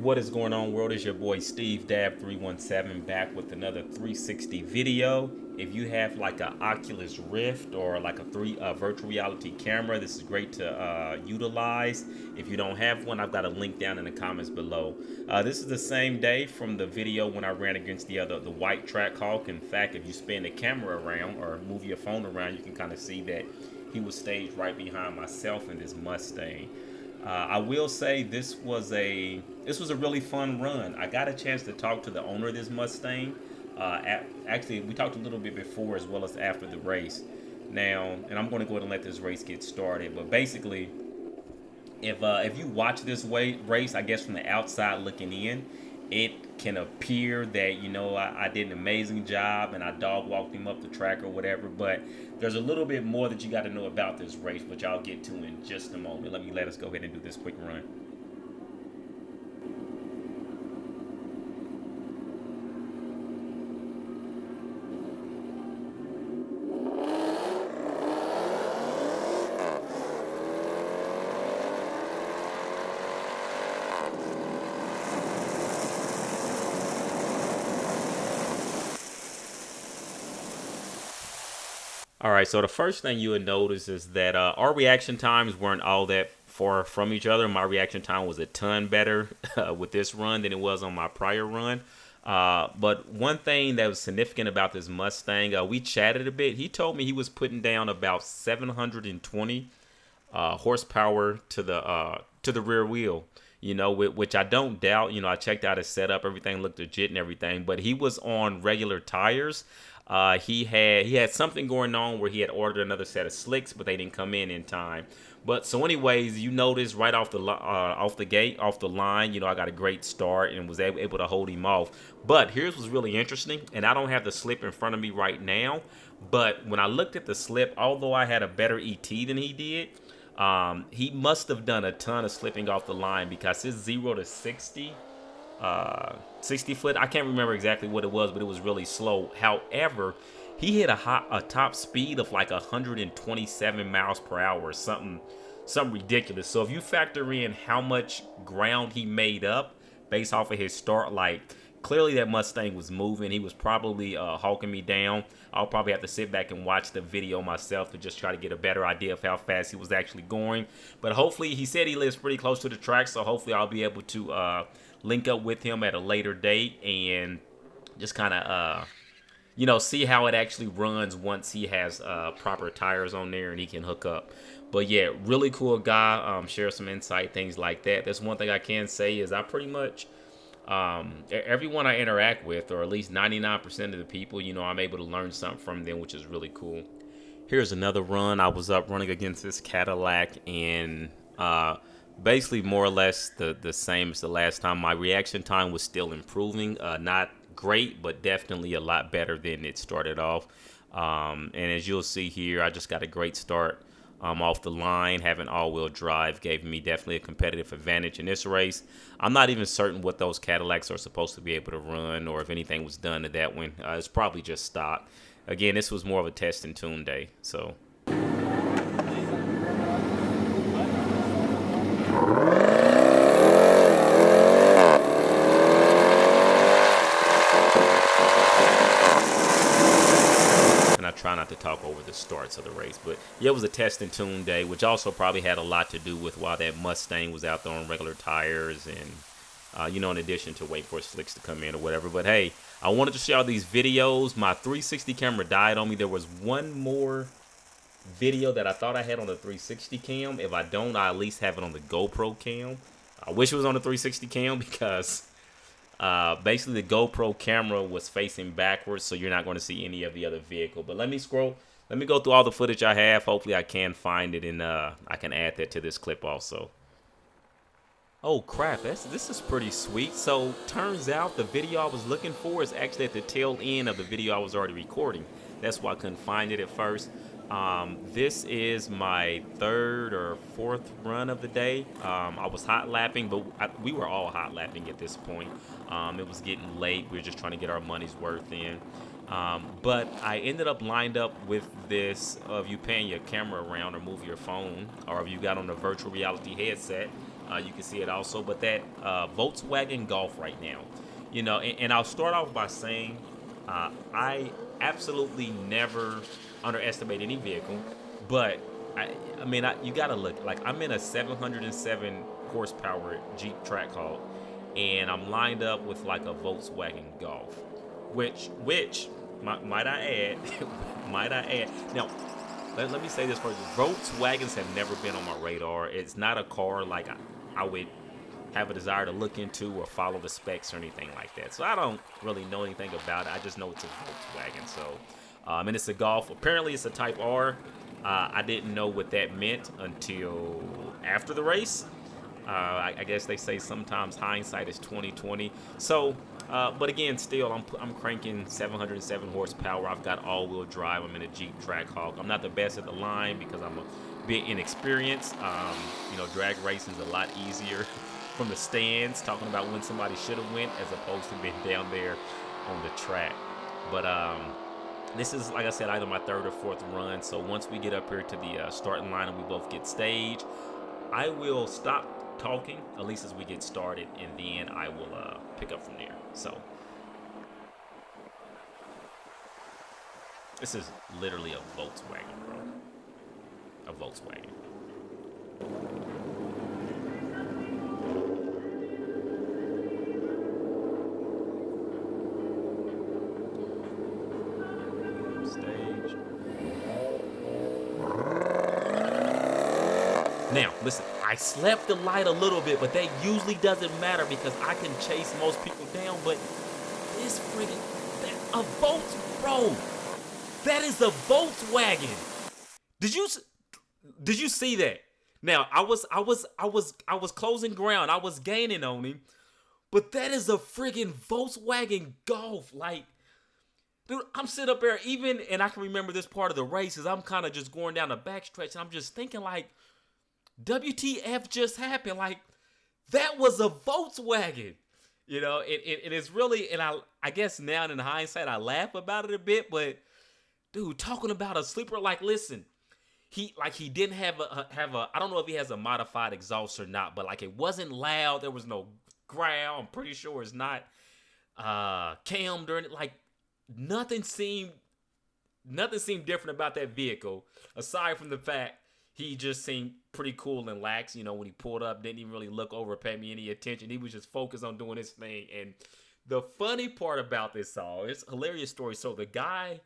What is going on, world? Is your boy Steve Dab 317 back with another 360 video. If you have like a Oculus Rift or like a virtual reality camera, this is great to utilize. If you don't have one, I've got a link down in the comments below. This is the same day from the video when I ran against the white Trackhawk. In fact, if you spin the camera around or move your phone around, you can kind of see that he was staged right behind myself in this Mustang. I will say this was a really fun run. I got a chance to talk to the owner of this Mustang. Actually, we talked a little bit before as well as after the race. Now, and I'm going to go ahead and let this race get started. But basically, if you watch this race, I guess from the outside looking in, it can appear that, you know, I did an amazing job and I dog walked him up the track or whatever, but there's a little bit more that you got to know about this race, which I'll get to in just a moment. Let us go ahead and do this quick run. All right, so the first thing you would notice is that our reaction times weren't all that far from each other. My reaction time was a ton better with this run than it was on my prior run. But one thing that was significant about this Mustang, we chatted a bit. He told me he was putting down about 720 horsepower to the rear wheel. You know, which I don't doubt. You know, I checked out his setup; everything looked legit and everything. But he was on regular tires. He had something going on where he had ordered another set of slicks, but they didn't come in time. But so, anyways, you notice right off the line, you know, I got a great start and was able to hold him off. But here's what's really interesting, and I don't have the slip in front of me right now. But when I looked at the slip, although I had a better ET than he did, he must have done a ton of slipping off the line because his 0 to 60. 60 foot, I can't remember exactly what it was, but it was really slow. However, he hit a top speed of like 127 miles per hour, something ridiculous. So if you factor in how much ground he made up based off of his start, like clearly that Mustang was moving. He was probably hawking me down. I'll probably have to sit back and watch the video myself to just try to get a better idea of how fast he was actually going. But hopefully, he said he lives pretty close to the track, so hopefully I'll be able to link up with him at a later date and just kind of, you know, see how it actually runs once he has proper tires on there and he can hook up. But yeah, really cool guy. Share some insight, things like that. That's one thing I can say is I pretty much, everyone I interact with, or at least 99% of the people, you know, I'm able to learn something from them, which is really cool. Here's another run. I was up running against this Cadillac and basically more or less the same as the last time. My reaction time was still improving. Not great, but definitely a lot better than it started off. And as you'll see here, I just got a great start off the line. Having all-wheel drive gave me definitely a competitive advantage in this race. I'm not even certain what those Cadillacs are supposed to be able to run or if anything was done to that one. It's probably just stock. Again, this was more of a test and tune day, so... Try not to talk over the starts of the race, but yeah, it was a test and tune day, which also probably had a lot to do with why that Mustang was out there on regular tires and you know, in addition to wait for slicks to come in or whatever. But hey, I wanted to show y'all these videos. My 360 camera died on me. There was one more video that I thought I had on the 360 cam. If I don't, I at least have it on the GoPro cam. I wish it was on the 360 cam because basically the GoPro camera was facing backwards, so you're not going to see any of the other vehicle. But let me go through all the footage I have. Hopefully I can find it and I can add that to this clip also. Oh crap, this is pretty sweet. So turns out the video I was looking for is actually at the tail end of the video I was already recording. That's why I couldn't find it at first. This is my third or fourth run of the day. I was hot lapping, but we were all hot lapping at this point. It was getting late. We were just trying to get our money's worth in. But I ended up lined up with this of you pan your camera around or move your phone, or if you got on a virtual reality headset, You can see it also, but that Volkswagen Golf right now, and I'll start off by saying I absolutely never underestimate any vehicle, but I mean, you gotta look. Like, I'm in a 707 horsepower Jeep Trackhawk, and I'm lined up with like a Volkswagen Golf, which might I add, might I add. Now, let me say this first. Volkswagens have never been on my radar. It's not a car like I would have a desire to look into or follow the specs or anything like that. So I don't really know anything about it. I just know it's a Volkswagen. So, and it's a Golf. Apparently, it's a Type R. I didn't know what that meant until after the race. I guess they say sometimes hindsight is 20/20. So, but again, still, I'm cranking 707 horsepower. I've got all-wheel drive. I'm in a Jeep Trackhawk. I'm not the best at the line because I'm a bit inexperienced. Drag racing is a lot easier from the stands, talking about when somebody should have went as opposed to being down there on the track. But this is, like I said, either my third or fourth run. So once we get up here to the starting line and we both get staged, I will stop talking, at least as we get started, and then I will pick up from there. So this is literally a Volkswagen, bro. A Volkswagen. Stage. Now, listen, I slept the light a little bit, but that usually doesn't matter because I can chase most people down. But this a bro, that is a Volkswagen. Did you see that? Now, I was closing ground. I was gaining on him, but that is a friggin' Volkswagen Golf. Like, dude, I'm sitting up there and I can remember this part of the race as I'm kind of just going down the backstretch, and I'm just thinking like, WTF just happened? Like, that was a Volkswagen. It is really, and I guess now in hindsight, I laugh about it a bit, but dude, talking about a sleeper, like, listen, he didn't have a I don't know if he has a modified exhaust or not, but like, it wasn't loud. There was no growl. I'm pretty sure it's not cammed or anything. Like, nothing seemed different about that vehicle aside from the fact he just seemed pretty cool and lax. When he pulled up, didn't even really look over or pay me any attention. He was just focused on doing his thing. And the funny part about this all, it's a hilarious story. So the guy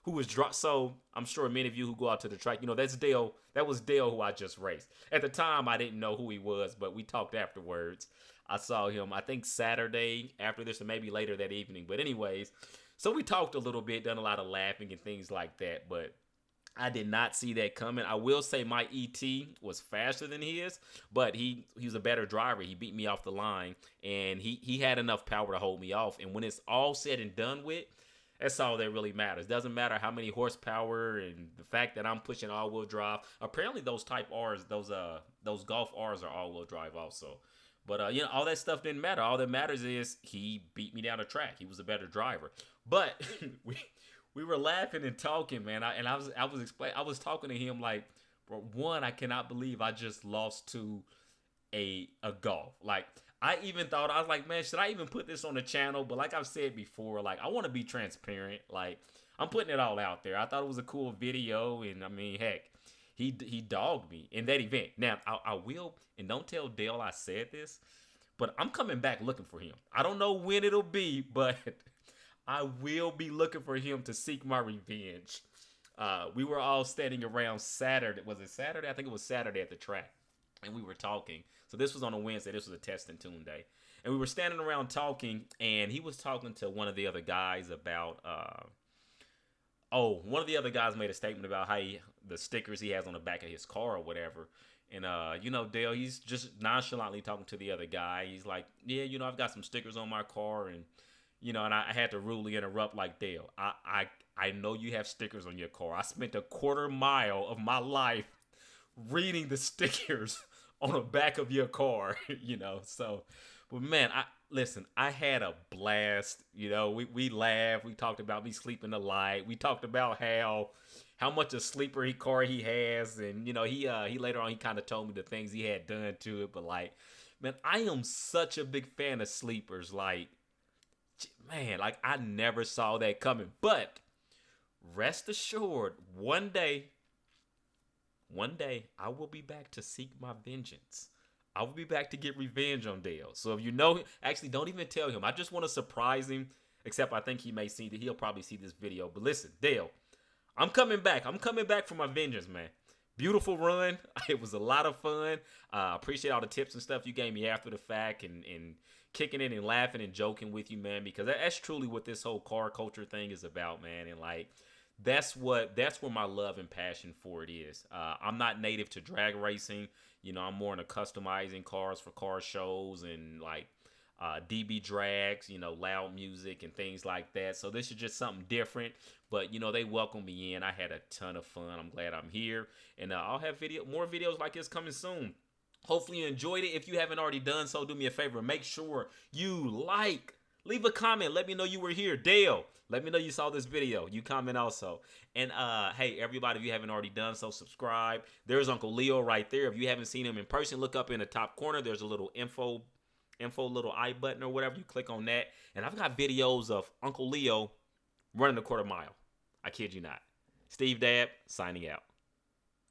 who was so I'm sure many of you who go out to the track, that's Dale. That was Dale who I just raced. At the time, I didn't know who he was, but we talked afterwards. I saw him, I think Saturday after this or maybe later that evening. But anyways, so we talked a little bit, done a lot of laughing and things like that. But I did not see that coming. I will say my ET was faster than his, but he was a better driver. He beat me off the line, and he had enough power to hold me off. And when it's all said and done with, that's all that really matters. Doesn't matter how many horsepower and the fact that I'm pushing all-wheel drive. Apparently those Type R's, those Golf R's are all-wheel drive also. But all that stuff didn't matter. All that matters is he beat me down the track. He was a better driver. But we were laughing and talking, man. I was talking to him like, bro, one, I cannot believe I just lost to a Golf. Like, I even thought, I was like, man, should I even put this on the channel? But like I've said before, like, I want to be transparent. Like, I'm putting it all out there. I thought it was a cool video, and I mean, heck, he dogged me in that event. Now, I will, and don't tell Dale I said this, but I'm coming back looking for him. I don't know when it'll be, but I will be looking for him to seek my revenge. We were all standing around Saturday. Was it Saturday? I think it was Saturday at the track. And we were talking. So this was on a Wednesday. This was a test and tune day. And we were standing around talking, and he was talking to one of the other guys about, one of the other guys made a statement about how the stickers he has on the back of his car or whatever. And, Dale, he's just nonchalantly talking to the other guy. He's like, yeah, I've got some stickers on my car, and and I had to rudely interrupt like, Dale, I know you have stickers on your car. I spent a quarter mile of my life reading the stickers on the back of your car, So, but man, I had a blast. We laughed. We talked about me sleeping the light. We talked about how much a sleeper car he has, and he later on he kind of told me the things he had done to it. But like, Man, I am such a big fan of sleepers. Like, man, like I never saw that coming. But rest assured, one day, I will be back to seek my vengeance. I will be back to get revenge on Dale. So if you know, actually, don't even tell him. I just want to surprise him. Except I think he may see that he'll probably see this video. But listen, Dale, I'm coming back. I'm coming back for my vengeance, man. Beautiful run. It was a lot of fun. Appreciate all the tips and stuff you gave me after the fact and kicking it and laughing and joking with you, man, because that's truly what this whole car culture thing is about, man. And like, that's where my love and passion for it is. I'm not native to drag racing. You know, I'm more into customizing cars for car shows and like DB drags, you know, loud music and things like that. So this is just something different. But, you know, they welcomed me in. I had a ton of fun. I'm glad I'm here. And I'll have more videos like this coming soon. Hopefully you enjoyed it. If you haven't already done so, do me a favor. Make sure you leave a comment. Let me know you were here. Dale, let me know you saw this video. You comment also. And hey, everybody, if you haven't already done so, subscribe. There's Uncle Leo right there. If you haven't seen him in person, look up in the top corner. There's a little info little I button or whatever. You click on that. And I've got videos of Uncle Leo running a quarter mile. I kid you not. Steve Dab, signing out.